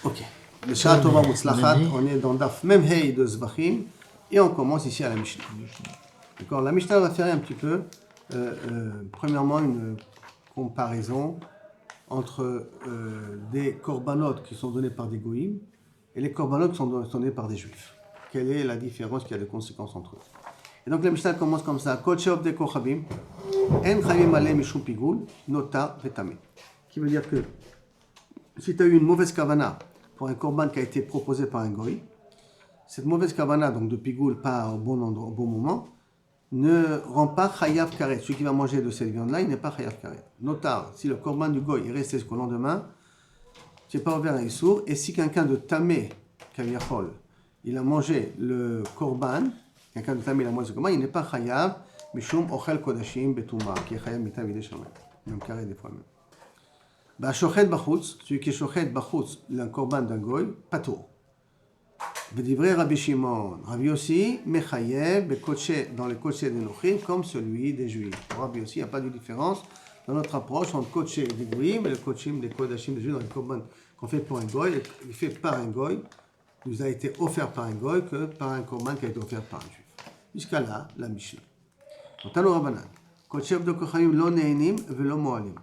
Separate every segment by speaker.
Speaker 1: Ok. Le Shara Tova Mutzlachat, on est dans Daf Mem Hei de Zvachim et on commence ici à la Mishnah. D'accord. La Mishnah va faire un petit peu, premièrement, une comparaison entre des korbanot qui sont donnés par des goïms et les korbanot qui sont donnés par des juifs. Quelle est la différence, quelle est la conséquence entre eux? Et donc la Mishnah commence comme ça. Kol she'ov de kochavim, en chayim aleh mishum pigul, nota vetame. Qui veut dire que si tu as eu une mauvaise kavana pour un korban qui a été proposé par un goï, cette mauvaise kavana, donc de pigoul, pas au bon endroit, au bon moment, ne rend pas chayav karet. Celui qui va manger de cette viande-là, il n'est pas chayav karet. Notar, si le korban du goï est resté jusqu'au lendemain, tu n'es pas ouvert à Issour. Et si quelqu'un de tamé, kaviachol, il a mangé le korban, quelqu'un de tamé, il a mangé le korban, il n'est pas chayav, mishum ochel kodashim betuma, qui est chayav mita vidé shamet. Même carré des fois même. Bah, shochet bachutz, celui qui est shochet bachutz, le korban d'un goï, patour. V'divrei Rabbi Shimon, Rabbi Yossi, mechayev, dans les kodshe des nochim, comme celui des juifs. Pour Rabbi Yossi, il n'y a pas de différence dans notre approche entre kodshe des goïm et le kodshim des kodashim des juifs dans les korban qu'on fait pour un goï, il fait par un goï, nous a été offert par un goï que par un korban qui a été offert par un juif. Jusqu'à là, la Mishnah. Tano Rabbanan, kodshe de kochavim lo neinim velo moalim.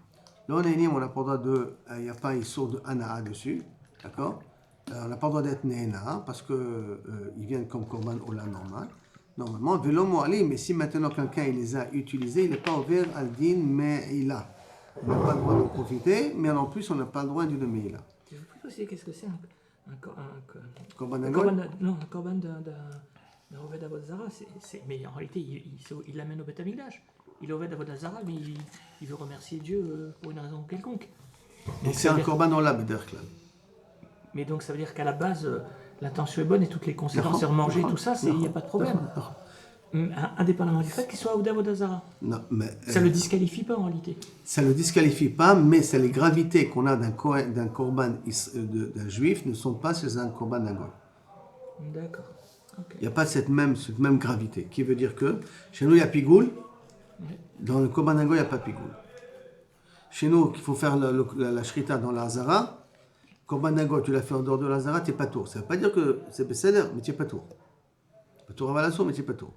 Speaker 1: Lo neinim, on n'a pas le droit de, il n'y a pas un issour de anaa dessus, d'accord? On n'a pas le droit d'être néna parce qu'ils viennent comme korban ola normal. Normalement, velo moalim, mais si maintenant quelqu'un il les a utilisés, il n'est pas ouvert al din me'ila. On n'a pas le droit de profiter, mais en plus on n'a pas le droit d'une me'ila.
Speaker 2: Je veux plus aussi qu'est-ce que c'est un
Speaker 1: Korban d'un
Speaker 2: korban un korban d'un Oved Avodah Zara, mais en réalité il l'amène au Beth Amikdash. Il est Oved Avodah Zara, mais il veut remercier Dieu pour une raison quelconque.
Speaker 1: Et c'est un korban ola bederklal.
Speaker 2: Mais donc ça veut dire qu'à la base, l'intention est bonne et toutes les conséquences, remanger, tout ça, il n'y a pas de problème. Indépendamment du fait qu'il soit Avodah Zara.
Speaker 1: Non, mais
Speaker 2: ça ne le disqualifie pas en réalité.
Speaker 1: Ça ne le disqualifie pas, mais c'est les gravités qu'on a d'un korban d'un juif ne sont pas chez un korban d'un goy.
Speaker 2: D'accord. Okay.
Speaker 1: Il n'y a pas cette même gravité, qui veut dire que chez nous il y a pigoul, dans le korban d'un goy il n'y a pas de pigoul. Chez nous, qu'il faut faire la shrita dans la hazara, korban d'un goy, tu l'as fait en dehors de la hazara, tu n'es pas tour. Ça ne veut pas dire que c'est besséder, mais tu n'es pas tour. Pas tour avalasso, mais tu n'es pas tour.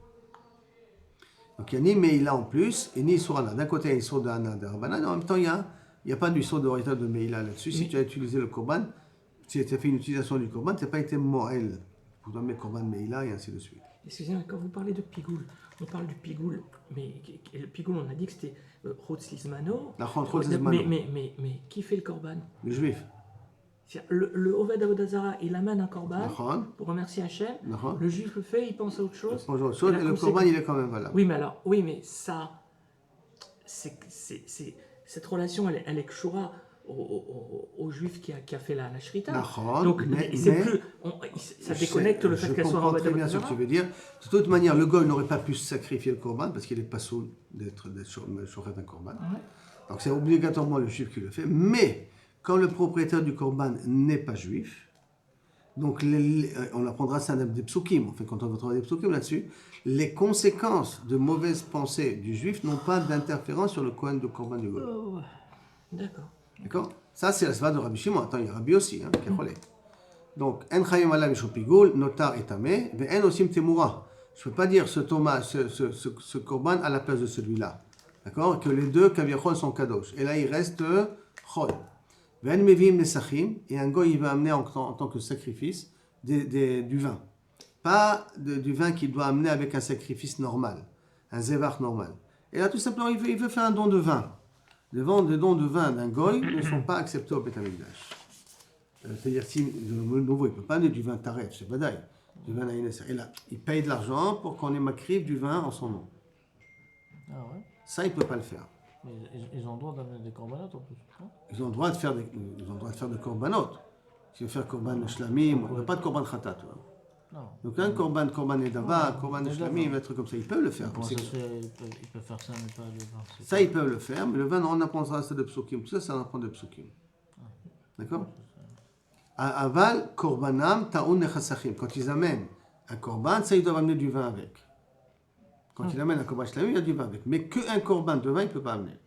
Speaker 1: Donc il n'y a ni Meïla en plus, et ni Sourana. D'un côté, il y a Issour de Hana, de Rabbanan, en même temps, il n'y a pas d'Issour de Horita de Meïla là-dessus. Si tu as utilisé le Korban, si tu as fait une utilisation du Korban, tu n'as pas été Moël. Pour donner le Korban Meïla et ainsi de suite.
Speaker 2: Excusez-moi, quand vous parlez de Pigoul, on parle du Pigoul, mais le Pigoul, on a dit que c'était Chotz Lizmano. Mais qui fait le Korban?
Speaker 1: Le Juif.
Speaker 2: Le Oved Avodah Zara, il amène un korban pour remercier Hachem. Le juif le fait, il pense à autre chose.
Speaker 1: Et le korban, il est quand même valable.
Speaker 2: Oui, mais ça, cette relation, elle est kshura au juif qui a fait la shrita. Donc, ça déconnecte le fait qu'elle soit en Oved Avodah Zara.
Speaker 1: Je comprends très bien ce que tu veux dire. De toute manière, le goy n'aurait pas pu sacrifier le korban parce qu'il n'est pas saoul d'être shochet d'un korban. Donc, c'est obligatoirement le juif qui le fait. Mais quand le propriétaire du korban n'est pas juif, donc on apprendra ça des psukim, en fait, quand on va trouver des psukim là-dessus, les conséquences de mauvaises pensées du juif n'ont pas d'interférence sur le kohen de korban du goy.
Speaker 2: Oh, d'accord.
Speaker 1: D'accord? Ça, c'est la svara de Rabbi Shimon. Attends, il y a Rabbi aussi, qui est cholé. Donc, en chayim ala mishum pigoul, notar et tamé, ve'en osim temura. Je ne peux pas dire ce korban à la place de celui-là. D'accord? Que les deux kaviachol sont kadosh. Et là, il reste chol. Et un goy, il va amener en tant que sacrifice du vin. Pas du vin qu'il doit amener avec un sacrifice normal, un zévar normal. Et là, tout simplement, il veut faire un don de vin. Les dons de vin d'un goy ne sont pas acceptés au Beth Amikdash. C'est-à-dire, si de nouveau, il ne peut pas amener du vin taref, c'est badaï, du vin naïnesser. Et là, il paye de l'argent pour qu'on émacrive du vin en son nom.
Speaker 3: Ah ouais.
Speaker 1: Ça, il ne peut pas le faire.
Speaker 3: Mais ils ont le droit d'amener des corbanotes en plus, non?
Speaker 1: Ils ont le droit de faire des corbanotes. Si on veut faire korban shlamim, on n'a pas de korban khatat.
Speaker 3: Non.
Speaker 1: Donc un korban edava, korban shlamim, un truc comme ça, ils peuvent le faire.
Speaker 3: Ils peuvent faire ça, mais pas le vin.
Speaker 1: Ça, ils peuvent le faire, mais le vin, on apprendra ça de psukim. Tout ça, ça apprend de psukim. D'accord? Aval, korbanam, ta'un nechasachim. Quand ils amènent un korban, ça, ils doivent amener du vin avec. Quand il amène un korban shlamim, il y a du vin avec. Mais qu'un korban de vin, il ne peut pas amener.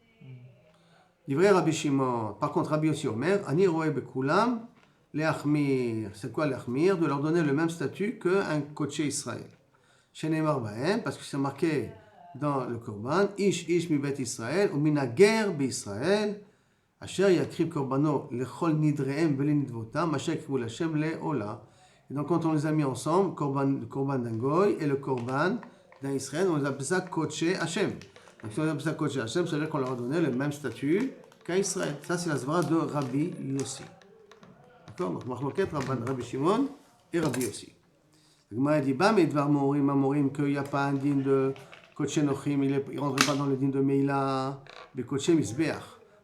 Speaker 1: Livré Rabbi Shimon. Par contre, Rabbi Yossi Omer, Ani roe bekulam, les Achmir. C'est quoi les Achmir? De leur donner le même statut qu'un Koché Israël. Chez Neymar Bahem, parce que c'est marqué dans le Korban, Ish Ish mi Bet Israël, ou minager be Israël, Asher yakrib korbano lechol nidrehem vele nidvotam, Asher yakrib l'Hashem le ola. Et donc quand on les a mis ensemble, le Korban d'un Goy et le Korban d'un Israël, on les appelle ça Koché Hashem. Donc si on appelle ça Koché Hashem, ça veut dire qu'on leur a donné le même statut qu'à Israël. Ça c'est la svara de Rabbi Yossi. D'accord? Donc Machloket, Rabbi Shimon et Rabbi Yossi. Le Gemara dit, bah, mais Dvar Morim, qu'il n'y a pas un din de Koché Nochim, il ne rentre pas dans le din de Meila, de Koché Misbeach.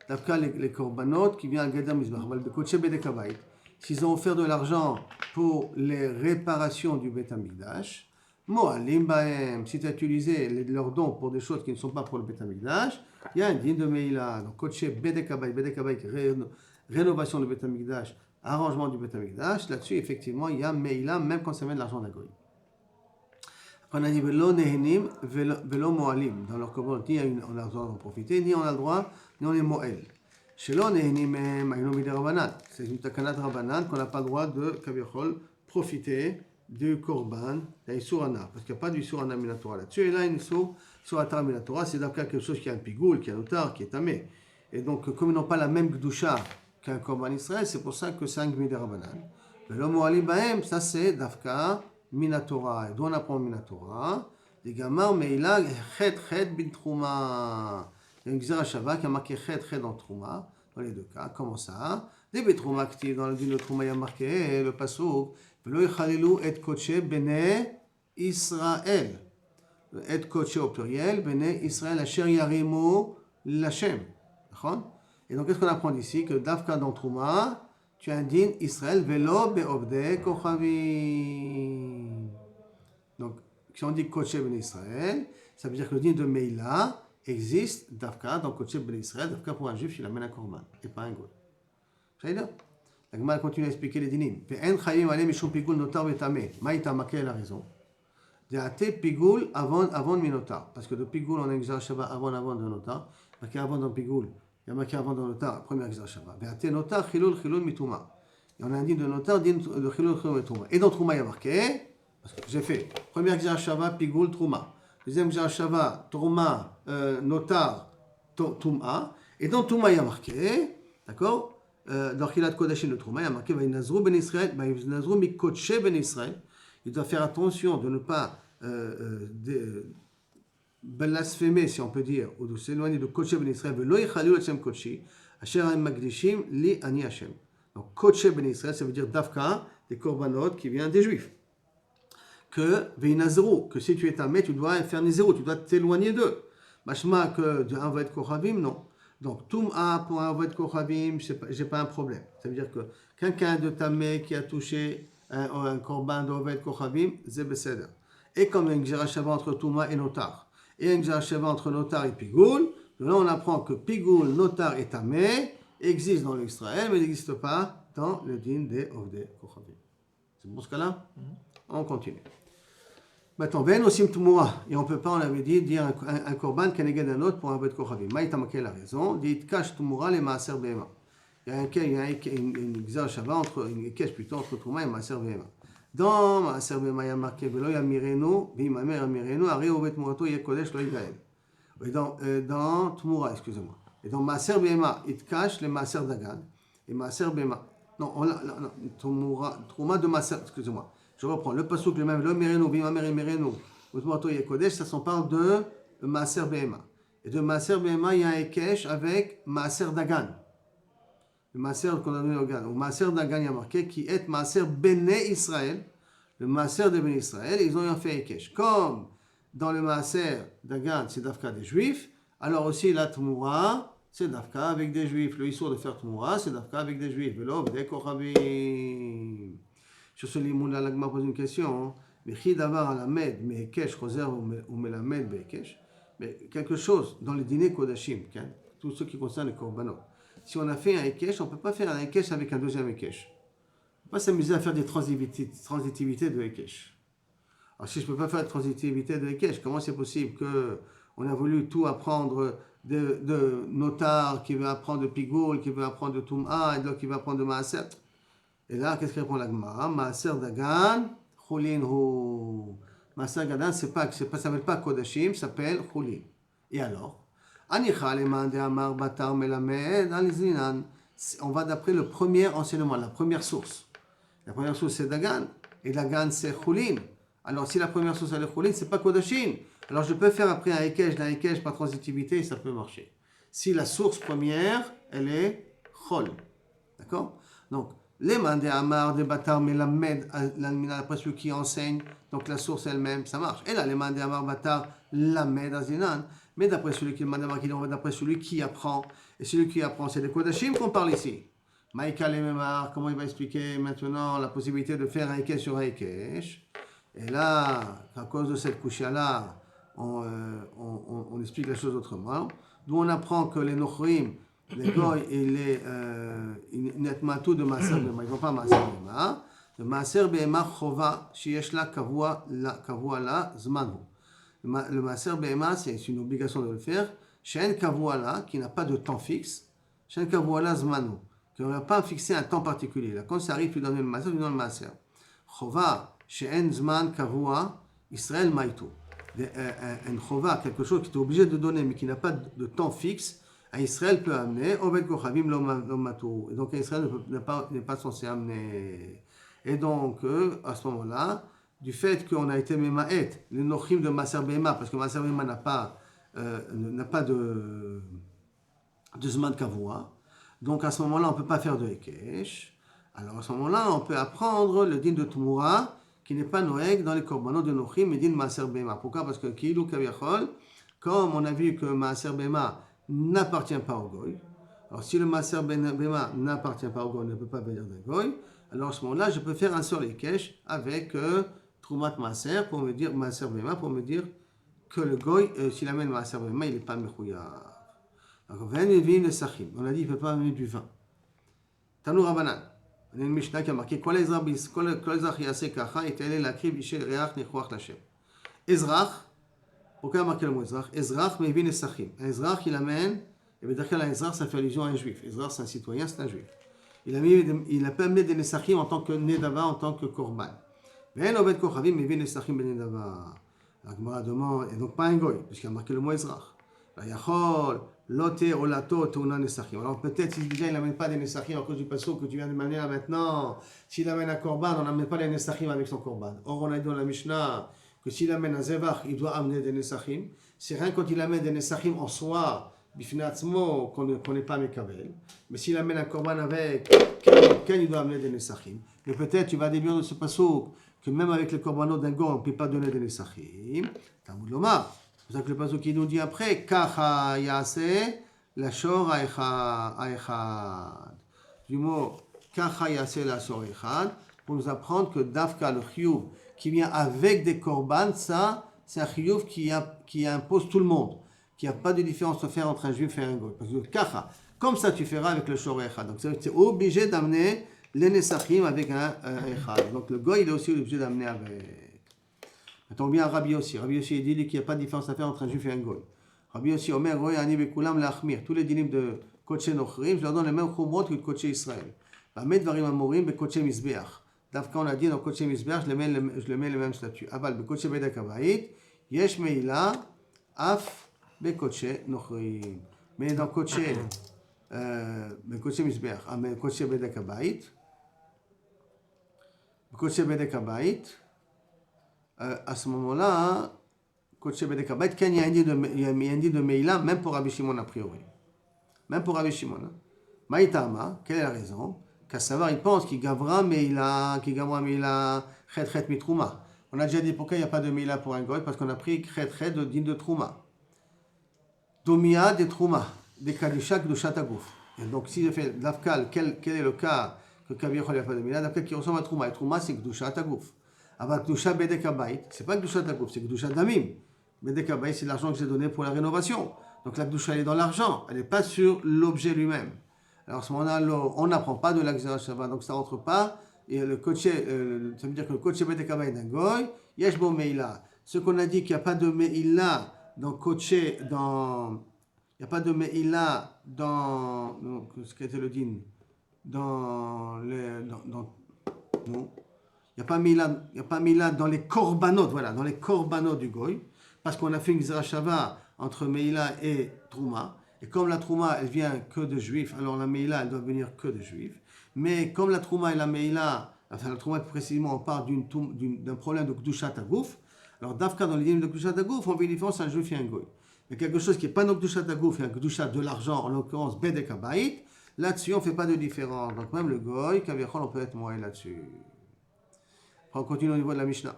Speaker 1: D'après les korbanot qui viennent à Gadar Misbeach, de Koché Bedekavait. S'ils ont offert de l'argent pour les réparations du Bet Hamikdash, Moalim Bahem, si tu as utilisé leurs dons pour des choses qui ne sont pas pour le Bet Hamikdash, il y a un din de Meila. Donc Koché Bedekavait, rénovation du Bet Hamikdash, arrangement du Bet Hamikdash, là-dessus, effectivement, il y a Meila, même quand ça vient de l'argent d'Agoy. On a dit Velo Nehenim, Velo Moalim. Dans leur commande, ni on a le droit d'en profiter, ni on a le droit, ni on est Moel. Chez l'on Nehenim, c'est une takanat Rabanan qu'on n'a pas le droit de, Kavichol, profiter du Korban, d'un Isurana. Parce qu'il n'y a pas du Isurana Minatora là-dessus. Et là, une Isurata Minatora, c'est d'après quelque chose qui a un pigoul, qui a un notar, qui est tamé. Et donc, comme ils n'ont pas la même Gdusha qu'un Korban Israël, c'est pour ça que c'est un Gmide Rabanan. Velo Moalim Bahem, ça c'est Dafka. Minatora, et d'où on apprend Minatora, les gamins, mais il a chet bin trouma. Il y a une Gzera Shava qui a marqué chet dans trouma, dans les deux cas. Comment ça? Des betrouma actifs dans le din de trouma, il y a marqué le passouk, velo yichalelu et koché bene Israël. Et koché au pluriel, bene Israël, asher yarimu l'Hashem. Et donc, qu'est-ce qu'on apprend ici? Que Dafka dans trouma, tu as un din Israël velo be'obde kochavim. Donc, si on dit Koché ben Israël, ça veut dire que le din de Meila existe d'Afka dans Koché ben Israël, d'Afka pour un juif, il amène un korban, et pas un goy. Ça veut dire? La Gemara continue à expliquer les dinim. Ve'en chayim alem mishum pigul notar ve'tameh. Maïta maké la raison. De'ate pigul avant minotar. Parce que de pigul, on a une Shava avant de notar. Marqué avant dans pigul. Il y a marqué avant dans notar, première Shava. Ve'ate notar chilul mituma. Et on a un din de notar, din de chilul mituma. Et dans Trouma, il y a marqué, parce que j'ai fait, première Shava, pigul, Trouma. Deuxième Shava, Trouma, notar, Touma. Et dans Touma, il y a marqué, d'accord, dans Chilat Kodashim de Trouma, il y a marqué, Vaïnazrou ben Israël, Vaïnazrou mi Koché ben Israël. Il doit faire attention de ne pas blasphémer, si on peut dire, ou de s'éloigner de Koché ben Israël, Velo yichalil Hashem Kochi, Asher haim magdishim li ani Hashem. Donc, Koché ben Israël, ça veut dire Dafka, des korbanot qui viennent des Juifs. Que Veinazero, que si tu es tamé, tu dois faire Nézéro, tu dois t'éloigner d'eux. Machma que de Avad Kochavim, non. Donc, Toum'a pour Avad Kochavim, j'ai pas un problème. Ça veut dire que quelqu'un de tamé qui a touché un korban d'Avad Kochavim, c'est Beseder. Et comme il y a une Gérachava entre Toum'a et Notar, et une Gérachava entre Notar et Pigoul, là on apprend que Pigoul, Notar et tamé existent dans l'Israël, mais n'existent pas dans le din des Ovdei Kochavim. C'est bon ce cas-là? On continue. Maintenant, ben osim tmoura, et on ne peut pas, on avait dit, dire un korban keneged un autre pour un bet kochavim. Maïta maké la raison, dit kash tmoura les maaser behema. Il y a une gzar shava entre une cache plutôt entre trouma et maaser behema. Dans maaser behema, il y a marqué velo yamirenu, bimamer yamirenu, ari ovet mourato yekodesh lo yigael. Et dans tmoura, excusez-moi. Et dans maaser behema, il cache les maaser dagan et maaser behema. Non, trouma de maaser, excusez-moi. Je reprends le passouk le même, le merenu, bimamer merenu, utmoto yekodesh, ça s'en parle de maaser behema. Et de maaser behema, il y a un ekesh avec maaser dagan. Le maaser qu'on a donné au Gan. Au maaser dagan, il y a marqué qui est maaser bene Israël. Le maaser de bene Israël, ils ont fait ekesh. Comme dans le maaser dagan, c'est dafka des juifs, alors aussi la tmoura, c'est dafka avec des juifs. Le issour de faire tmoura, c'est dafka avec des juifs. Velo, des kochavim. Sur ce limoun, la Gemara pose une question. Mais qui d'avoir à la med, mais kesh, choser ou melamed, bekesh. Mais quelque chose dans les dîners kodashim, tout ce qui concerne les korbanot. Si on a fait un ekesh, on ne peut pas faire un ekesh avec un deuxième ekesh. On ne peut pas s'amuser à faire des transitivités de ekesh. Alors si je ne peux pas faire de transitivité de ekesh, comment c'est possible qu'on a voulu tout apprendre de notar, qui veut apprendre de pigoul, qui veut apprendre de toum'a, et d'autres qui veut apprendre de maaser? Et là, qu'est-ce qu'il répond la Gemara? Maaser Dagan, Chulin hu. Maaser Dagan, ça s'appelle pas Kodashim, ça s'appelle Chulin. Et alors? Anicha leman de Amar Batar Melamed Alizinan. On va d'après le premier enseignement, la première source. La première source c'est Dagan, et Dagan c'est Chulin. Alors si la première source elle est Chulin, c'est pas Kodashim. Alors je peux faire après un Ekej par transitivité et ça peut marcher. Si la source première, elle est Chol. D'accord? Donc, les mandé Amar de Batar Melamed, d'après celui qui enseigne, donc la source elle-même, ça marche. Et là, les mandé Amar Batar Lamed Azinan, mais d'après celui qui demande d'après celui qui apprend. Et celui qui apprend, c'est des Kodashim qu'on parle ici. Maïka Lememar, comment il va expliquer maintenant la possibilité de faire un Ekej sur un Ekej? Et là, à cause de cette couche-là, on explique la chose autrement. D'où on apprend que les Nochrim, les Goy et les Netmatou de Maaser Behema, ils ne vont pas Maaser Behema. Le Maaser Behema Chova, Sheyesh la Kavua la Zmanu. Le Maaser Behema, c'est une obligation de le faire. She'en Kavua la, qui n'a pas de temps fixe. She'en Kavua la Zmanu, qui n'a pas fixé un temps particulier. Là, quand ça arrive, tu donnes le Maaser, tu donnes le Maaser. Chova, She'en Zman Kavua, Israël Maïtou. Un chova, quelque chose qui est obligé de donner mais qui n'a pas de temps fixe, à Israël peut amener Oved Kochavim Lomatou. Et donc Israël n'est pas censé amener. Et donc à ce moment-là, du fait qu'on a été Memaet, les Nochim de Maaser Behema, parce que Maaser Behema n'a pas de Zman Kavua, donc à ce moment-là on ne peut pas faire de Hekesh. Alors à ce moment-là on peut apprendre le din de Tumura, qui n'est pas Noeg dans les korbanot de Nochim, mais din Maaser Behema. Pourquoi? Parce que Kilu Kaviachol, comme on a vu que Maaser Behema n'appartient pas au Goy, alors si le Maaser Behema n'appartient pas au Goy, on ne peut pas venir d'un Goy, alors à ce moment-là, je peux faire un seul Ekech avec Trumat Maaser pour me dire Maaser Behema, pour me dire que le Goy, s'il amène Maaser Behema, il n'est pas Mechouya. Alors, on a dit qu'il ne peut pas amener du vin. Tanou Rabanan. On a une Mishnah qui a marqué Kol Ezrach Yaseh Kacha et Tele Lakriv Ishel Reach Nechuach Lashem. Ezrach, pourquoi il a marqué le mot Ezrach? Ezrach Mevin Esachim. Ezrach, il amène, et bien d'accord, Ezrach, ça fait allusion à un juif. Ezrach, c'est un citoyen, c'est un juif. Il a pas amené des Nesachim en tant que Nedava, en tant que Korban. Mais Obed Kochavim Mevin Esachim Ben Nedava. La Gemara demande, et donc pas un goy, puisqu'il a marqué le mot Ezrach. Yachol, Lote, Olato, Touna Nesachim. Alors peut-être si déjà il n'amène pas des Nesachim à cause du passo que tu viens de mener là maintenant, s'il amène un Korban, on n'amène pas les Nesachim avec son Korban. Or on a dit dans la Mishnah que s'il amène un Zevach, il doit amener des Nesachim. C'est rien quand il amène des Nesachim en soi, Bifnatzmo, qu'on n'est pas Mekavel. Mais s'il amène un Korban avec, quel il doit amener des Nesachim. Mais peut-être tu vas déduire de ce passo que même avec les Korbanot d'un go, on ne peut pas donner des Nesachim. Talmud Lomar. C'est pour ça que le passage qui nous dit après, Kacha Yase, la Shor Aechad. Du mot Kacha Yase, la Shor Aechad, pour nous apprendre que Dafka, le Chiyuv, qui vient avec des Korban, ça, c'est un Chiyuv qui impose tout le monde, qui n'a pas de différence à faire entre un juif et un goy. Parce que Kacha, comme ça tu feras avec le Shor Aechad. Donc c'est obligé d'amener les Nesachim avec un Echad. Donc le goy, il est aussi obligé d'amener avec. Attends bien Rabbi Yossi. Rabbi Yossi dit qu'il n'y a pas de différence à faire entre un juif et un goy. Rabbi Yossi Omer Goy Ani Bekulam Lachmir. Tous les dinim de Kodesh Nochrim, je leur donne les mêmes chumrot que le Kodesh Israël. Bamed Varim Amorim Bekodesh Mizbeach. Davka on a dit dans Kodesh Mizbeach, je le mets le même statut. Aval Bekodesh Bedek Habayit, Yesh Meila Af Bekodesh Nochrim. Mais dans Kodesh Mizbeach, mais Kodesh Bedek Habayit, Kodesh Bedek Habayit. À ce moment-là, Kodesh Bedek Habayit, il y a un dit de Meila, même pour Rabbi Shimon a priori. Même pour Rabbi Shimon. Maïtama, quelle est la raison? Qu'à savoir, il pense qu'il gavera Meila, Chet Mitrouma. On a déjà dit pourquoi il n'y a pas de Meila pour un goy, parce qu'on a pris Chet de din de Trouma. Domia de Trouma, de Kadisha Kedushat Aguf. Et donc, si je fais l'Afkal, quel est le cas que Kaviachol n'a pas de Meila? L'Afkal qui ressemble à Trouma. Et Trouma, c'est Kedushat Aguf. Avec Kedusha Bedek Habayit, c'est pas Kedusha Aguf, c'est Kedusha Damim. Bedek Habayit, c'est l'argent que j'ai donné pour la rénovation. Donc la Kedusha, elle est dans l'argent, elle n'est pas sur l'objet lui-même. Alors à ce moment-là, on n'apprend pas de l'Akzera Shabbat, donc ça ne rentre pas. Et le Kodesh, ça veut dire que le Kodesh Bedek Habayit d'un goy, Yesh Bo Meila. Ce qu'on a dit qu'il n'y a pas de Meila dans Kodesh, il n'y a pas de Meila dans, ce qu'était le din, dans Non. Il n'y a pas Meila dans les korbanot, voilà, dans les korbanot du Goy, parce qu'on a fait une Gzerashava entre Meila et Trouma. Et comme la Trouma, elle vient que de Juifs, alors la Meila, elle doit venir que de Juifs. Mais comme la Trouma et la Meila, enfin la Trouma précisément, on parle d'un problème de Kdushat Agouf. Alors Dafka, dans les dîmes de Kdushat Agouf, on fait une différence entre un Juif et un Goy. Mais quelque chose qui n'est pas dans Kdushat Agouf, il y a un Kdushat de l'argent, en l'occurrence Bedek Habayit, là-dessus, on ne fait pas de différence. Donc même le Goy, Kaviachol, on peut être moyen là-dessus. On continue au niveau de la Mishnah.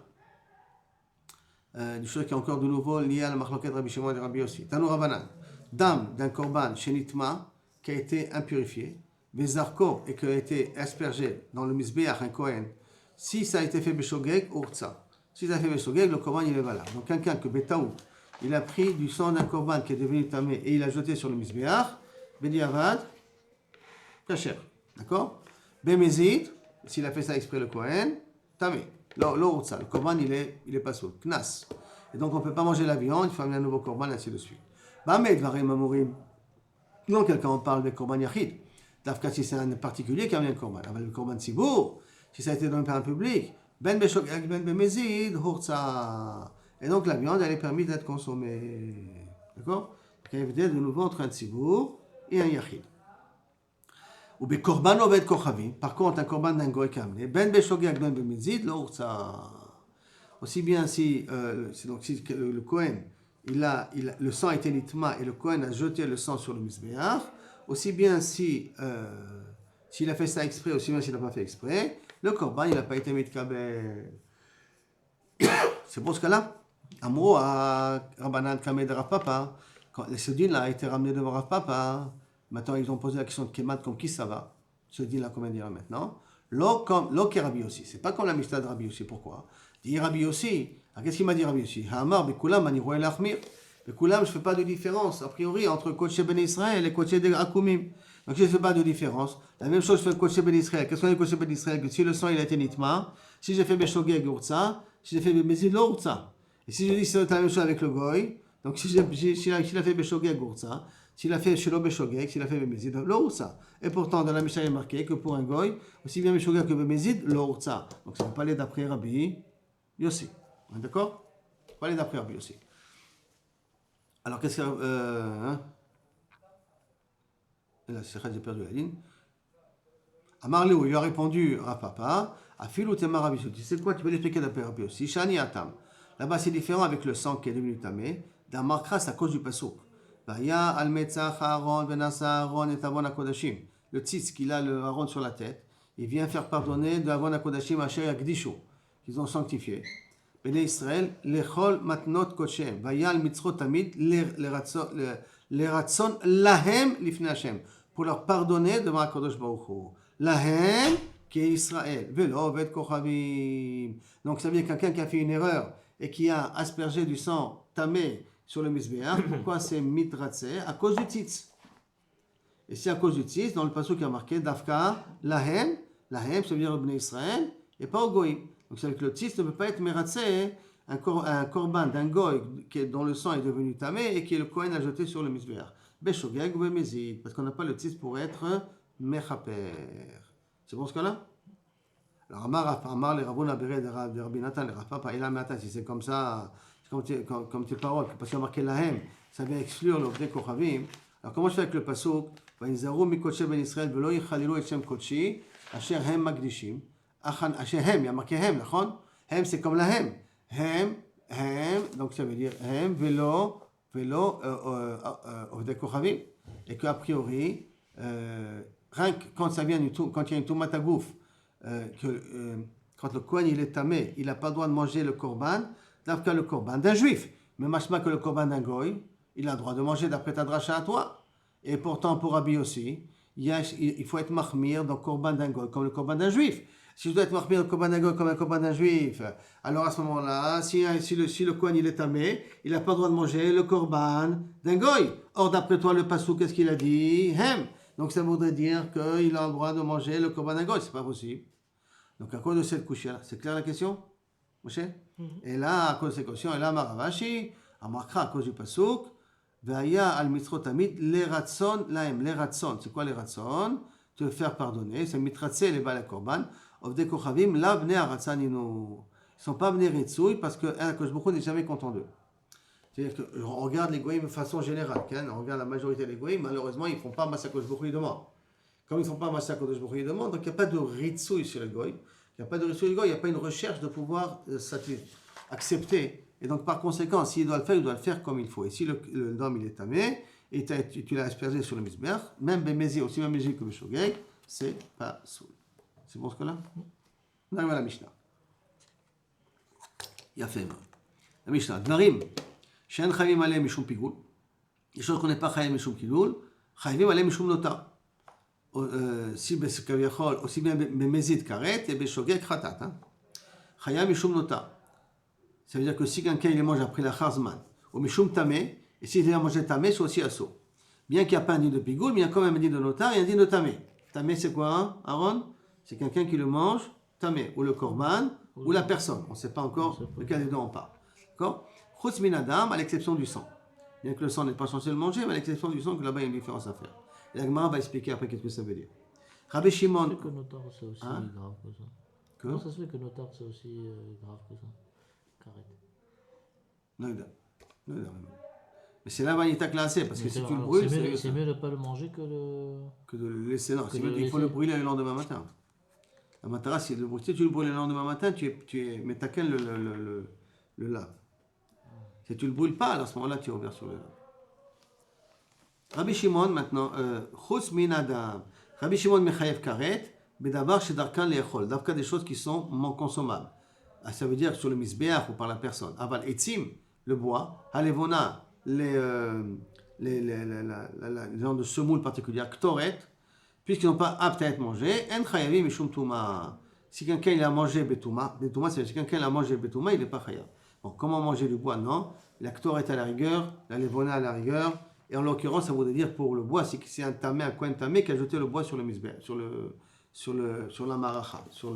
Speaker 1: Des choses qui est encore de nouveau liées à la Machloket Rabbi Shimon et Rabbi Yossi. Tanu Rabanan, dame d'un korban shenitma qui a été impurifié, Vezarko et qui a été aspergé dans le Mizbeach, un Kohen, si ça a été fait Beshogeg, Urtsa. Si ça a été fait Beshogeg, le korban il est valable. Donc quelqu'un que Betaou, il a pris du sang d'un korban qui est devenu tamé et il a jeté sur le Mizbeach, Bediavad, Kacher. D'accord? Bemezid, s'il a fait ça exprès le Kohen, tamé. L'Urtsa, le korban il est pas saoul. Knas. Et donc on ne peut pas manger la viande, il faut amener un nouveau korban, ainsi de suite. Bamed varim amorim. Non, quelqu'un on parle de korban yachid. Dafka si c'est un particulier qui a amené un korban. Le korban sibour, si ça a été donné par un public, ben beshogeg, ben bemezid, hurtsa. Et donc la viande, elle est permise d'être consommée. D'accord? Il y a de nouveau entre un sibour et un yachid. Ou be korban oved kochavim. Par contre, un korban d'un goy qui a amené, ben beshogeg, ben bemezid, hurtsa. Aussi bien si le Kohen, le sang a été nitma et le Kohen a jeté le sang sur le Mizbeach, aussi bien s'il a fait ça exprès, aussi bien s'il n'a pas fait exprès, le Korban, il n'a pas été mitkabel. C'est pour ce cas-là. Amro à Rabbanan Kameh de Rav Papa, quand ce din-là a été ramené devant Rav Papa, maintenant ils ont posé la question de Kemat comme qui ça va, ce din-là, comment dire maintenant, lo qui Rabbi Yossi, c'est pas comme la Mishnah de Rabbi Yossi, pourquoi? Dit Rabbi Yossi, qu'est-ce qu'il m'a dit Rabbi Yossi? Hamar, Bekulam, Aniroel Achmir. Bekulam, je ne fais pas de différence, a priori, entre Kodesh Ben Israël et Kodesh de Akumim. Donc je ne fais pas de différence. La même chose, je fais Kodesh Ben Israël. Qu'est-ce qu'on dit Kodesh Ben Israël? Que si le sang il a été nitma, si j'ai fait Beshogeg Urtsa, si j'ai fait Bemezid Urtsa. Et si je dis c'est la même chose avec le Goy, donc s'il a fait Beshogeg Urtsa, s'il a fait Shelo Beshogeg, s'il a fait Bemezid Urtsa. Et pourtant, dans la Mishnah, il est marqué que pour un Goy, aussi bien Beshogeg que Bemezid Urtsa. Donc ça ne peut pas aller d'après Rabbi Yossi. D'accord? Pas aller d'après Rabbi Yossi. Alors, qu'est-ce que. Là, j'ai perdu la ligne. Amarléou, il lui a répondu à papa, à Filou Temar Rabbi Yossi. Tu sais quoi, tu peux l'expliquer d'après Rabbi Yossi. Shani Atam. Là-bas, c'est différent avec le sang qui est devenu tamé. D'un markras à cause du pasouk. Vaya al metzach Aaron, benasa Aaron et avon akodashim. Le tzitz qu'il a le Aaron sur la tête, il vient faire pardonner de avon akodashim asher yakdishu, qu'ils ont sanctifié. Béné Israël, lechol matnot kochem, vayal mitzrot tamid, les ratson lahem lifne Hashem, pour leur pardonner devant Akadosh Baruch Hu. Lahem, qui est Israël, velo vet kochavim. Donc ça veut dire quelqu'un qui a fait une erreur et qui a aspergé du sang tamé sur le misbéach. Pourquoi c'est mitratse? À cause du tzitz. Et c'est à cause du tzitz, dans le passage qui a marqué Dafka, lahem, ça veut dire Béné Israël, et pas au goïm. Donc, c'est que le tzitz ne peut pas être meratzé, un korban d'un goy dont le sang est devenu tamé et que le Kohen a jeté sur le misbéach. Beshogeg ou bemezid, parce qu'on n'a pas le tzitz pour être mechaper. C'est bon ce cas-là? Alors, Amar, les Rabboun Abéré de Rabbi Nathan, les Rav Papa, il a matin, si c'est comme ça, comme tes paroles, parce qu'il y a marqué lahem, ça vient exclure l'objet kochavim. Alors, comment je fais avec le pasuk? Vaïnzaru mi kodesh ben Israël, velo yichalilu et shem kodeshi, asher hem magdishim. Asher hem, il y a marqué hem, d'accord? Hem, c'est comme la hem. Hem, donc ça veut dire hem, velo, objet kochavim. Et qu'a priori, rien que quand ça vient quand il y a une tomate à gouffre, quand le Kohen il est tamé, il n'a pas le droit de manger le korban, d'après le korban d'un juif. Mais machma que le korban d'un goy, il a le droit de manger d'après ta dracha à toi. Et pourtant, pour Rabbi aussi, il faut être mahmir dans le korban d'un goy comme le korban d'un juif. Si je dois être mahmir dans le korban d'un goy comme un korban d'un juif, alors à ce moment-là, si le Kohen il est tamé, il n'a pas le droit de manger le korban d'un goy. Or, d'après toi, le passou, qu'est-ce qu'il a dit? Hem. Donc ça voudrait dire qu'il a le droit de manger le korban d'un goy. C'est pas possible. Donc à cause de cette couche-là, c'est clair la question, Moshe? Et là, à cause de cette question, et là, Maravashi, Amarkra, à cause du pasouk, Vaya al mitzrot tamid, les ratson laem, les ratson. C'est quoi les ratson? Te faire pardonner, c'est mitratse les bal korban. Ovdei Kochavim, la bnei Aratsaninu. Ils ne sont pas bnei Ritsui parce que Akadosh Baruch Hu n'est jamais content d'eux. C'est-à-dire qu'on regarde les goïms de façon générale. On regarde la majorité des goïms, malheureusement, ils ne font pas Masa Akadosh Baruch Hu demande. Comme ils ne font pas Masa Akadosh Baruch Hu demande, donc il n'y a pas de Ritsui sur les goïms. Il n'y a pas de Ritsui sur les goïms, il n'y a pas une recherche de pouvoir accepter. Et donc, par conséquent, s'il doit le faire, il doit le faire comme il faut. Et si le dôme, il est tamé, et tu l'as aspergé sur le misber, même Bémézi, aussi même Bémézi que Beshogeg, c'est pas soul. C'est bon ce que là? On arrive à la Mishnah. Il y a fait. La Mishnah. Dvarim, Shen Chayim Aleh Mishum Pigoul. Les choses qu'on n'est pas Chayim Mishum Pigoul, Chayim Aleh Mishum Nota. Si Kaviachol, aussi bien Bémézi Karet et Beshogeg Khatat. Chayim Mishum Nota. Ça veut dire que si quelqu'un il mange après la Charzman, ou Mishum Tamé, et s'il a mangé Tamé, c'est aussi assaut. Bien qu'il n'y a pas un dit de Pigoul, mais il y a quand même un dit de Nota et un dit de Tamé. Tamé, c'est quoi, hein, Aaron? C'est quelqu'un qui le mange, Tamé, ou le Korban, ou la personne. On ne sait pas encore lequel des deux on parle. D'accord? Chutz min adam, à l'exception du sang. Bien que le sang n'est pas censé le manger, mais à l'exception du sang, que là-bas il y a une différence à faire. Et la Gemara va expliquer après qu'est-ce que ça veut dire. Rabbi Shimon.
Speaker 3: Comment ça se fait que notar c'est aussi grave que ça? Comment ça se fait que notar c'est aussi grave que ça? Carré.
Speaker 1: Non. Mais c'est la vanita classée, parce que si tu le brûles,
Speaker 3: c'est mieux de ne pas le manger que
Speaker 1: de le laisser. Non, c'est mieux, il faut le brûler le lendemain matin. La matara, si tu le brûles le lendemain matin, mais t'as qu'un le lave. Si tu ne le brûles pas, à ce moment-là, tu es ouvert sur le lave. Rabbi Shimon, maintenant, Chutz min adam. Rabbi Shimon mechayev karet, bedavar shedarkan le'echol. Davka des choses qui sont non consommables. Ça veut dire sur le misbeach ou par la personne. Aval etzim, le bois, halevona, les gens de semoule particulière, ktoret, puisqu'ils n'ont pas apte à être mangés, en chayavim mishum touma. Si quelqu'un il a mangé betouma, c'est si quelqu'un il a mangé betouma, il n'est pas chayav. Bon, comment manger du bois? Non. La ktoret à la rigueur, la levona à la rigueur, et en l'occurrence, ça voudrait dire pour le bois, c'est que c'est un tamé, un coin tamé qui a jeté le bois sur le misbeach, sur la maracha, sur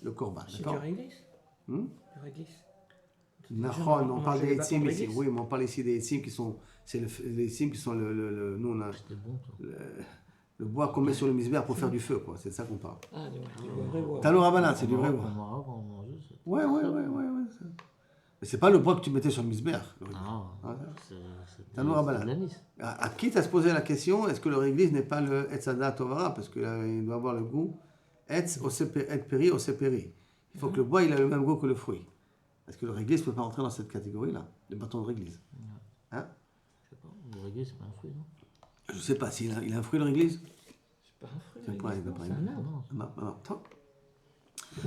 Speaker 1: le korban.
Speaker 2: C'est du réglisse? Du réglisse.
Speaker 1: On parle des etzim ici. Oui, mais on parle ici des etzim qui sont. C'est les etzim qui sont nous, on a, le bois qu'on met sur le misbeach pour faire du feu, quoi. C'est de ça qu'on parle.
Speaker 2: Ah, du vrai bois.
Speaker 1: Talou Rabanan, c'est du vrai bois. Ouais. Mais c'est pas le bois que tu mettais sur le misbeach. Talou Rabanan. À qui t'as se posé la question, est-ce que le réglisse n'est pas le etzada tovara? Parce qu'il doit avoir le goût etz peri oseperi. Il faut que le bois il a le même goût que le fruit. Est-ce que le réglisse ne peut pas rentrer dans cette catégorie-là, le bâton de réglisse? Hein?
Speaker 3: Je sais pas, le réglisse c'est pas un fruit, non?
Speaker 1: Je ne sais pas, s'il a un fruit de réglisse?
Speaker 2: C'est pas un fruit.
Speaker 1: C'est pas un arbre.
Speaker 2: Non.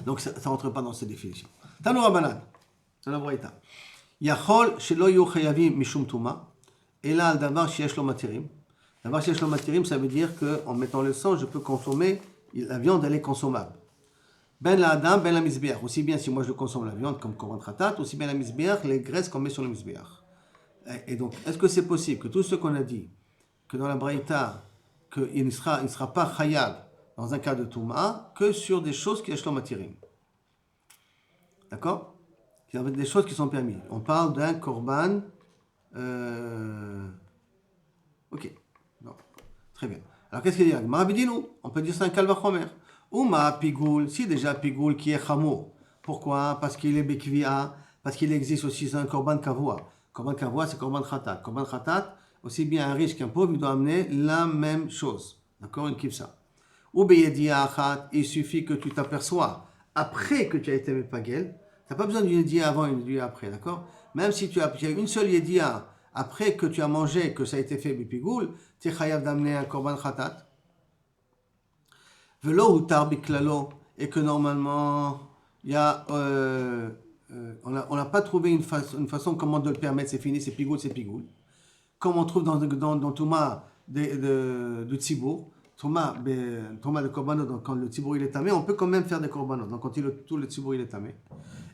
Speaker 1: Donc ça ne rentre pas dans cette définition. Tanu Rabanan, c'est la braïta. Yachol shelo yu chayavim mishum tuma, ela al davar sheyesh lo matirim. Davar sheyesh lo matirim, ça veut dire qu'en mettant le sang, je peux consommer, la viande elle est consommable. Ben la adam, ben la misbeach. Aussi bien si moi je consomme la viande comme korban khatat, aussi bien la misbeach, les graisses qu'on met sur le misbeach. Et donc, est-ce que c'est possible que tout ce qu'on a dit, que dans la braïta, qu'il ne sera pas chayav dans un cas de touma, que sur des choses qui est matirim? D'accord? Il y a des choses qui sont permises. On parle d'un korban. Ok. Non. Très bien. Alors qu'est-ce qu'il y a? Marabidino, on peut dire c'est un kalvachomer. Uma pigoul, si déjà pigoul qui est chamour. Pourquoi? Parce qu'il est bekvia, parce qu'il existe aussi un korban kavua. Korban kavua, c'est korban khatat. Korban khatat, aussi bien un riche qu'un pauvre, il doit amener la même chose. D'accord? Une kipsa. Ou beyedia achat, il suffit que tu t'aperçois après que tu as été mepagel. Tu n'as pas besoin d'une yedia avant et une yedia après, d'accord? Même si tu as une seule yedia après que tu as mangé, que ça a été fait bipigoul, tu es chayav d'amener un korban khatat. Velo ou tarbiklalo, et que normalement, il y a, on n'a pas trouvé une façon comment de le permettre, c'est fini, c'est pigoul. Comme on trouve dans Touma du Tzibour, Touma de korbanot, donc quand le Tzibour il est tamé, on peut quand même faire des korbanot, donc quand tout le Tzibour il est tamé.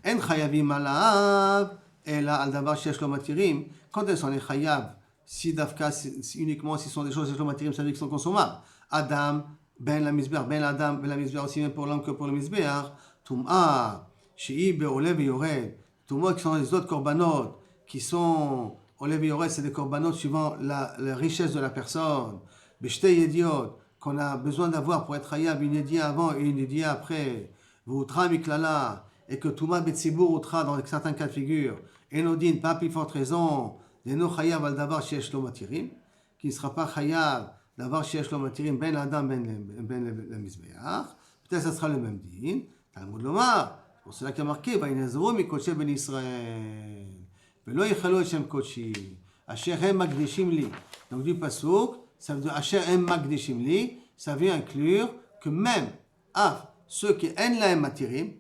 Speaker 1: En chayavim alav, et là, al davar sheyesh lo matirim, quand elles sont les chayav, si dafka, uniquement si ce sont des choses sheyesh lo matirim, ça veut dire qu'ils sont consommables. Adam, ben la misbeach, ben l'adam, ben la misbeach aussi bien pour l'homme que pour le misbeach. Tum'a, shei be'oleh ve'yored. Tum'a qui sont les autres korbanot, qui sont oleh ve'yored, c'est des korbanot suivant la richesse de la personne. B'shtei yediot, qu'on a besoin d'avoir pour être chayav, une yedia avant et une yedia après. Voutra miklala, et que Touma Betsibour outra dans certains cas de figure, et Nodin, pas plus forte raison, des no chayav al davar sheyesh lo matirim, qui ne sera pas chayav davar sheyesh lo matirim ben l'adam ben le mizbeach, peut-être ça sera le même din, Talmud lomar, c'est pour cela qu'il y a marqué, Vainazro mi kodshe ben Israël, velo yichalo shem kodshi, asher hem magdishim li. Donc du pasouk, ça veut dire asher hem magdishim li, ça vient inclure que même ceux qui en la matirim,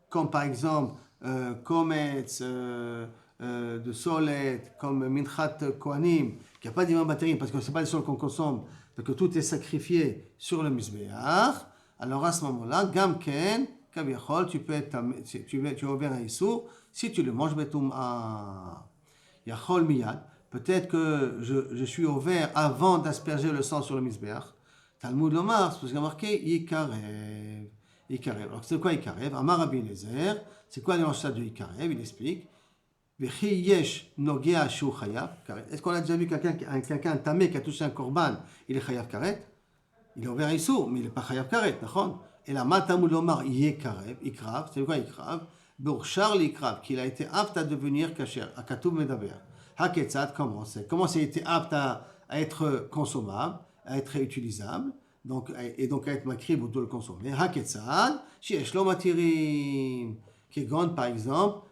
Speaker 1: comme par exemple Kometz, de Solet, comme Minchat Kohanim, qui n'a pas d'imam matirim, parce que ce n'est pas les sols qu'on consomme, donc que tout est sacrifié sur le Mizbeach, alors à ce moment-là, Gamken, Kaviachol, tu es ouvert à Issour, si tu le manges, Yachol Miyad, peut-être que je suis ouvert avant d'asperger le sang sur le Mizbeach. Talmud Lomar, c'est parce qu'il y a marqué Yikarev. Alors c'est quoi Yikarev? Amar Rabbi Eliezer, c'est quoi l'enchant de Yikarev? Il explique. Vechi yesh nogea shu chayav karet. Est-ce qu'on a déjà vu quelqu'un tamé qui a touché un korban? Il est chayav karet? Il est ouvert Issour, mais il n'est pas chayav karet, d'accord? Et là, Talmud Lomar Yikarev, Ikrav, c'est quoi Ikrav? Bourchar l'Ikrav, qu'il a été apte à devenir kasher, à Katoub Medaber. Haketzad, comment c'est été apte à être consommable, à être réutilisable, et donc à être makrib ou de le consommer. Haketzad, sheyesh lo matirim, kegon par exemple,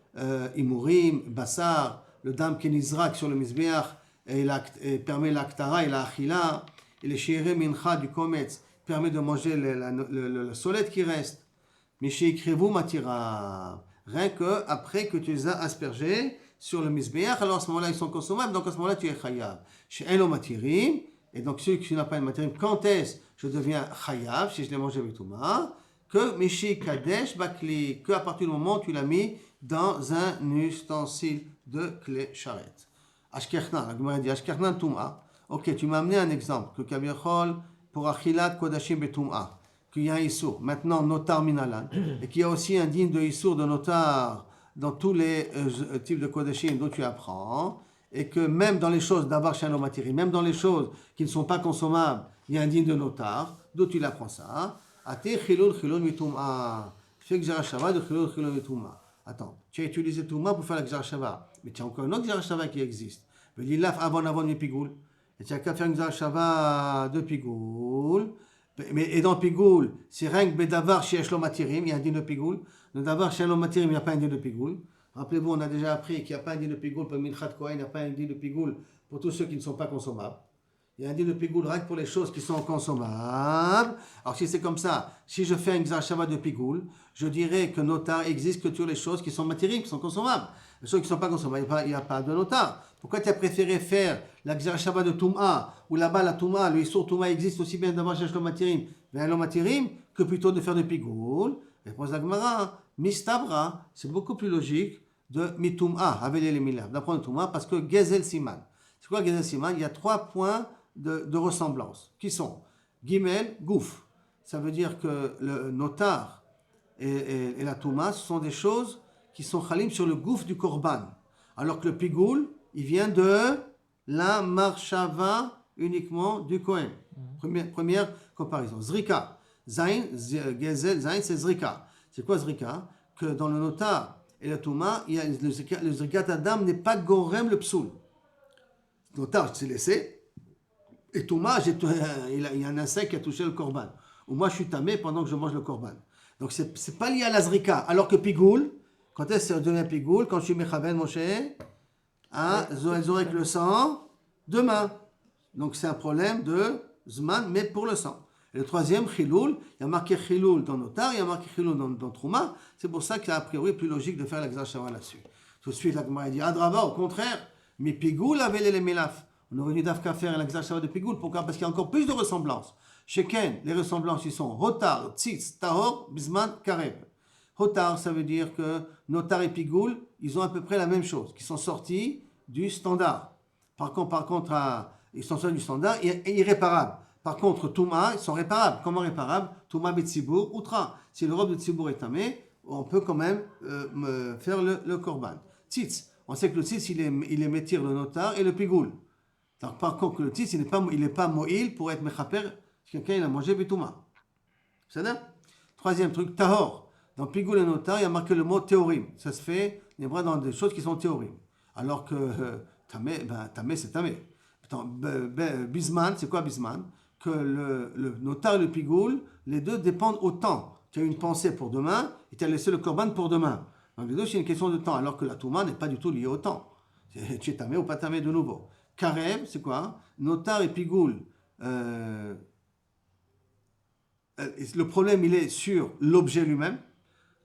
Speaker 1: imurim, basar, le dam kenizrak sur le mizbeach, et permet l'aktara et la achila, et le shiré mincha du kometz permet de manger la solette qui reste. Mais chez ikrevu matira, rien que après que tu les as aspergés sur le mizbeach, alors à ce moment-là ils sont consommables, donc à ce moment-là tu es chayav. Chez elo matirim, et donc celui qui n'a pas une matirim, quand est-ce je deviens chayav, si je l'ai mangé avec Touma, que Mishi Kadesh Bakli, que à partir du moment où tu l'as mis dans un ustensile de clé charrette. Ashkernan, la Gemara dit Ashkernan Touma. Ok, tu m'as amené un exemple, que Kabiachol pour Achilat Kodashim Betouma, qu'il y a un Issour, maintenant Notar Minalan, et qu'il y a aussi un digne de Issour de Notar dans tous les types de Kodashim dont tu apprends, et que même dans les choses d'Avar Shalom Matiri, même dans les choses qui ne sont pas consommables, il y a un digne de Notar, d'où tu l'apprends ça. Ate chilul mitum'a. Fais Gzera Shava de chilul mitum'a. Attends, tu as utilisé Touma pour faire la Gzera Shava, mais tu as encore une autre Gzera Shava qui existe. L'ilaf avant mi pigoul. Et tu as qu'à faire une Gzera Shava de pigoul. Et dans pigoul, c'est rien que Bedavar Sheyesh Lo Matirim, il y a un digne de pigoul. Dans Davar Sheyesh Lo Matirim, il n'y a pas un digne de pigoul. Rappelez-vous, on a déjà appris qu'il n'y a pas un digne de pigoul pour Minchat Kohen, il n'y a pas un digne de pigoul pour tous ceux qui ne sont pas consommables. Il y a un digne de pigoul rien que pour les choses qui sont consommables. Alors si c'est comme ça, si je fais un Gzera Shava de pigoul, je dirais que notar existe que sur les choses qui sont matérielles, qui sont consommables. Les choses qui ne sont pas consommables, il n'y a pas de notar. Pourquoi tu as préféré faire la Gzera Shava de Touma, où là-bas la Touma, le Issour Touma existe aussi bien d'avoir cherché le matirim, vers le matirim, que plutôt de faire de pigoul? Réponse d'Agmara, Mistabra, c'est beaucoup plus logique de Mitum'a, avec les milab, d'apprendre Touma, parce que Gezel Siman. C'est quoi Gezel Siman? Il y a 3 points de ressemblance, qui sont Gimel, Gouf. Ça veut dire que le notar et la Touma, ce sont des choses qui sont chalim sur le Gouf du Korban. Alors que le Pigoul, il vient de la Marshava uniquement du Kohen. Première comparaison. Zrika. Zain, Gezel, Zain, c'est Zrika. C'est quoi Zrika? Que dans le notar et la Touma, il y a le Zrikat Adam n'est pas Gorem le Psoul. Le notar, je t'ai laissé. Et Touma, il y a un insecte qui a touché le korban. Ou moi, je suis tamé pendant que je mange le korban. Donc, ce n'est pas lié à la zrika. Alors que pigoul, quand est-ce que ça devient pigoul? Quand je suis mechaben, mon cher, elles auraient que le sang demain. Donc, c'est un problème de zman, mais pour le sang. Et le troisième, chiloul, il y a marqué chiloul dans Notar, il y a marqué chiloul dans Trouma. C'est pour ça qu'il y a a priori plus logique de faire la Gzera Shava là-dessus. Tout de suite, la Gemara dit Adraba, au contraire, mais pigoul avait les mélaf. On aurait dû d'Afka faire la Gzera Shava de pigoul. Pourquoi? Parce qu'il y a encore plus de ressemblances. Chez Ken, les ressemblances, ils sont Hotar, Tzitz, Tahor, Bisman, Kareb. Hotar, ça veut dire que Notar et pigoul, ils ont à peu près la même chose, qui sont sortis du standard. Par contre, ils sont sortis du standard et irréparables. Par contre, Touma, ils sont réparables. Comment réparables? Touma Betsibour, Outra. Si le robe de Tsibour est tamé, on peut quand même faire le korban. Tzitz, on sait que le tzitz, il est métir le notar et le pigoul. Alors, par contre, le tzitz, il n'est pas moïl pour être mechaper si quelqu'un il a mangé betouma. C'est ça? Troisième truc, tahor. Dans Pigoul et notar, il y a marqué le mot théorim. Ça se fait, les bras dans des choses qui sont théorim. Alors que tamé, c'est tamé. Bisman, c'est quoi bisman? Que le notar et le pigoul, les deux dépendent autant. Tu as une pensée pour demain et tu as laissé le korban pour demain. Donc les deux, c'est une question de temps, alors que la touma n'est pas du tout liée au temps. Tu es tamé ou pas tamé de nouveau. Karev, c'est quoi? Notar et pigoul. Le problème, il est sur l'objet lui-même,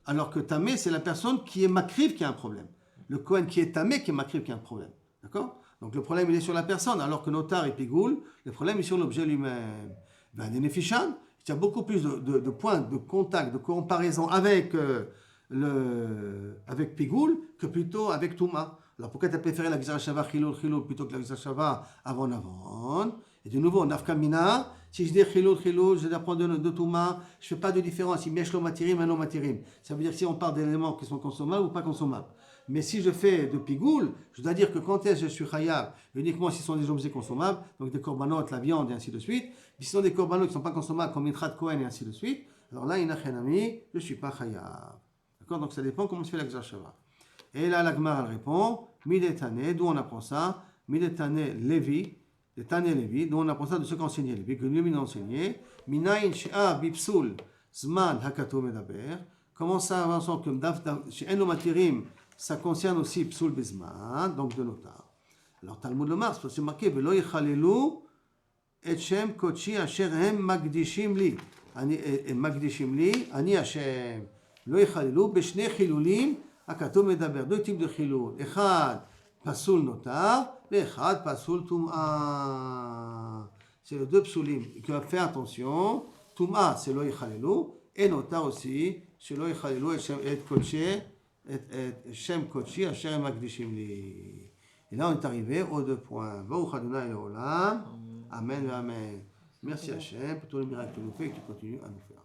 Speaker 1: alors que tamé, c'est la personne qui est makriv qui a un problème. Le Kohen qui est tamé, qui est makriv qui a un problème. D'accord? Donc le problème, il est sur la personne, alors que notar et pigoul, le problème est sur l'objet lui-même. Ben, Nenefishan, il y a beaucoup plus de points de contact, de comparaison avec, avec pigoul que plutôt avec touma. Alors pourquoi tu as préféré la Gzara Shava Chilul plutôt que la Gzara Shava avant? Et de nouveau, Nafkamina, si je dis Chilul, je vais apprendre de Touma, je ne fais pas de différence. Il mèche l'omatirim et l'omatirim. Ça veut dire si on parle d'éléments qui sont consommables ou pas consommables. Mais si je fais de pigoul, je dois dire que quand est-ce que je suis chayav, uniquement si ce sont des objets consommables, donc des corbanotes, la viande et ainsi de suite. Si ce sont des corbanotes qui ne sont pas consommables comme Intrat Kohen et ainsi de suite, alors là, inachenami, je ne suis pas chayav. D'accord? Donc ça dépend comment se fait la Gzara Shava. Et là, la Gemara répond, Midetane, d'où on apprend ça? Midetane Lévi, de Tane Lévi, d'où on apprend ça de ce qu'enseignait Lévi, que lui a enseigné, Minayin Shea Bipsul Zman Hakato Medaber. Comment ça avance comme chez Enomatirim, ça concerne aussi Psul Bezman, donc de notar. Alors Talmud le Mars, c'est marqué, Velo Yechalelu et Shem Kochi Asher Hem Magdishim Li. Magdishim Li, Ani Hashem. Lo Yechalelu, Beshne Chilulim, Hakato Medaber. Deux types de chilul. Echad, Pasul notar, et Echad, Pasul Tum'a. C'est les deux psulim. Il faut faire attention. Tum'a, c'est Lo Yechalelu, et notar aussi, c'est Lo Yechalelu et Kochi. Et Shem Kochi, Asher Magdishim Li. Et là, on est arrivé aux deux points. Baruch Adonai Leolam. Amen et Amen. Merci Hachem pour tous les miracles que tu nous fais et que tu continues à nous faire.